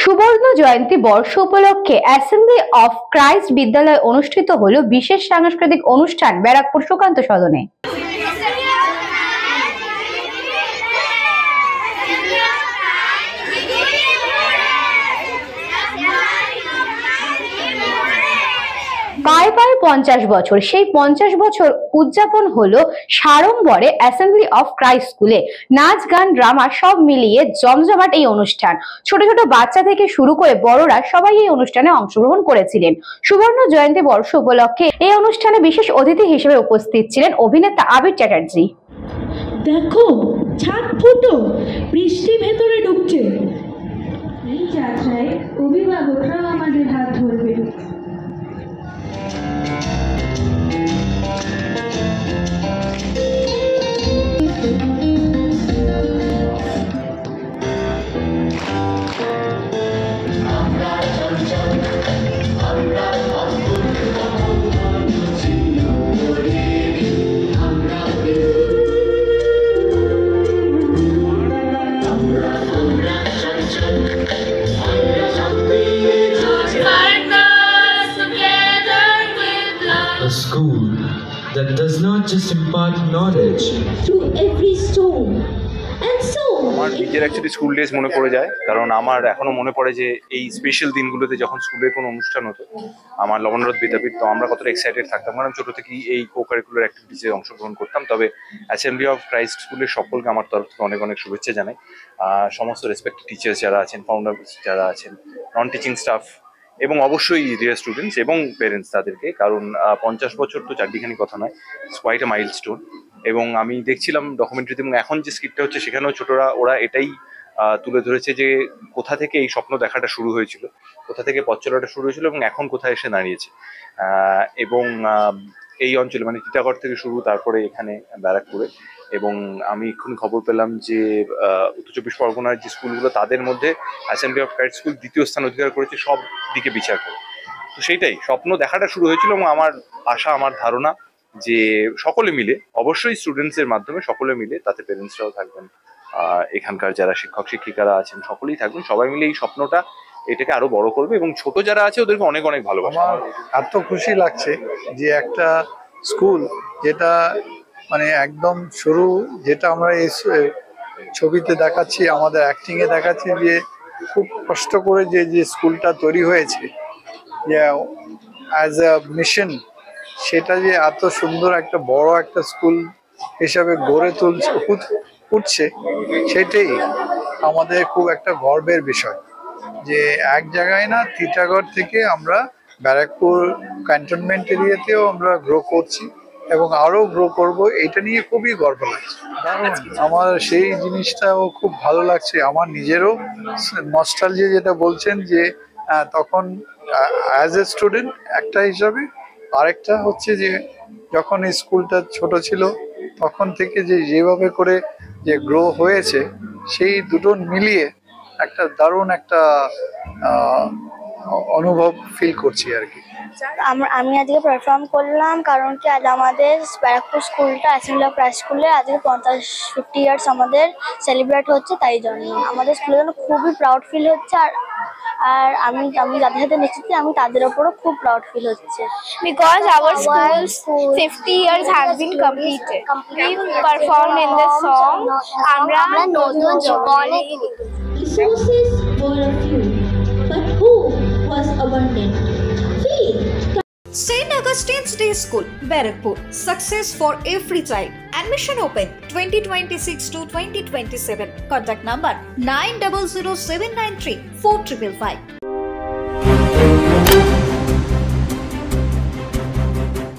সুবর্ণ জয়ন্তী বর্ষ উপলক্ষে অ্যাসেম্বলি অফ ক্রাইস্ট বিদ্যালয়ে অনুষ্ঠিত হলো বিশেষ সাংস্কৃতিক অনুষ্ঠান ব্যারাকপুর সুকান্ত সদনে। পায় পায় 50 বছর, সেই 50 বছর উদযাপন হলো সাড়ম্বরে অ্যাসেম্বলি অফ ক্রাইস্ট স্কুলে। নাচ, গান, ড্রামা সব মিলিয়ে জমজমাট এই অনুষ্ঠান। ছোট ছোট বাচ্চা থেকে শুরু করে বড়রা সবাই এই অনুষ্ঠানে অংশগ্রহণ করেছিলেন। সুবর্ণ জয়ন্তী বর্ষ উপলক্ষে এই অনুষ্ঠানে বিশেষ অতিথি হিসেবে উপস্থিত ছিলেন অভিনেতা আবির চ্যাটার্জি। দেখো ছাদ ফুটো, বৃষ্টি ভেতরে ঢুকছে। এই যাত্রায় অভিভাবকরাও আমাদের হাত ধরবে। A school that does not just impart knowledge through every stone and so আমার নিজের অ্যাকচুয়ালি স্কুল ডেজ মনে পড়ে যায়, কারণ আমার এখনো মনে পড়ে যে এই স্পেশাল দিনগুলোতে যখন স্কুলের কোনো অনুষ্ঠান হতো, আমার লবণরথ বিদ্যাপীঠ, তো আমরা কতটা এক্সাইটেড থাকতাম, কারণ ছোটো থেকেই এই কো কারিকুলার অ্যাক্টিভিটিসে অংশগ্রহণ করতাম। তবে অ্যাসেম্বলি অফ ক্রাইস্ট স্কুলের সকলকে আমার তরফ থেকে অনেক অনেক শুভেচ্ছা জানাই। সমস্ত রেসপেক্টেড টিচার্স যারা আছেন, ফাউন্ডার্স যারা আছেন, নন টিচিং স্টাফ এবং অবশ্যই ডিয়ার স্টুডেন্টস এবং পেরেন্টস তাদেরকে, কারণ 50 বছর তো চারটিখানি কথা নয়, ইটস কোয়াইট এ মাইলস্টোন। এবং আমি দেখছিলাম ডকুমেন্টারিতে, এবং এখন যে স্কিটটা হচ্ছে সেখানেও ছোটরা ওরা এটাই তুলে ধরেছে যে কোথা থেকে এই স্বপ্ন দেখাটা শুরু হয়েছিল, কোথা থেকে পথ চলাটা শুরু হয়েছিল এবং এখন কোথায় এসে দাঁড়িয়েছে। এবং এই অঞ্চলে মানে টিটাগড় থেকে শুরু, তারপরে এখানে ব্যারাকপুরে। এবং আমি এক্ষুনি খবর পেলাম যে উত্তর চব্বিশ পরগনার যে স্কুলগুলো, তাদের মধ্যে অ্যাসেম্বলি অফ ক্রাইস্ট স্কুল দ্বিতীয় স্থান অধিকার করেছে সব দিকে বিচার করে। তো সেইটাই স্বপ্ন দেখাটা শুরু হয়েছিল, এবং আমার আশা, আমার ধারণা যে সকলে মিলে, অবশ্যই স্টুডেন্টসের মাধ্যমে সকলে মিলে, তাতে পেরেন্টসরাও থাকবেন, এখানকার যারা শিক্ষক শিক্ষিকারা আছেন সকলেই থাকবেন, সবাই মিলে এই স্বপ্নটা এটাকে আরো বড় করবে এবং ছোট যারা আছে ওদেরকে অনেক অনেক ভালোবাসা। আমার এত খুশি লাগছে যে একটা স্কুল যেটা মানে একদম শুরু, যেটা আমরা এই ছবিতে দেখাচ্ছি, আমাদের অ্যাক্টিং এ দেখাচ্ছি, যে খুব কষ্ট করে যে স্কুলটা তৈরি হয়েছে, যে অ্যাজ আ মিশন, সেটা যে এত সুন্দর একটা বড় একটা স্কুল হিসাবে গড়ে উঠছে, সেটাই আমাদের খুব একটা গর্বের বিষয়। যে এক জায়গায় না, টিটাগড় থেকে আমরা ব্যারাকপুর ক্যান্টনমেন্ট এরিয়াতেও আমরা গ্রো করছি এবং আরো গ্রো করব, এটা নিয়ে খুবই গর্ব লাগছে। আমার সেই জিনিসটাও খুব ভালো লাগছে। আমার নিজেরও নস্টালজিয়া যেটা বলছেন, যে তখন অ্যাজ এ স্টুডেন্ট একটা হিসাবে, আরেকটা হচ্ছে যে যখন এই স্কুলটা ছোট ছিল তখন থেকে যেভাবে করে যে গ্রো হয়েছে, সেই দুটো মিলিয়ে একটা দারুণ একটা অনুভব ফিল করছি আর কি। আমি আজকে পারফর্ম করলাম কারণ কি আজ আমাদের ব্যারাকপুর স্কুলটা অ্যাসেম্বলি অফ ক্রাইস্ট স্কুলে আজকে 50 ইয়ার্স আমাদের সেলিব্রেট হচ্ছে, তাই জন্য আমাদের স্কুলের জন্য খুবই প্রাউড ফিল হচ্ছে। আর আমি যাদের সাথে নিশ্চিত আমি তাদের উপরও খুব প্রাউড ফিল হচ্ছে, because our school's 50 years has been completed. We performed in this song. আমরা নতুন জীবনে resources were a few, but hope was abundant. Faith. St. Augustine's Day School, Barakpur. Success for every child. Admission open 2026 to 2027. Contact number 900793 4555.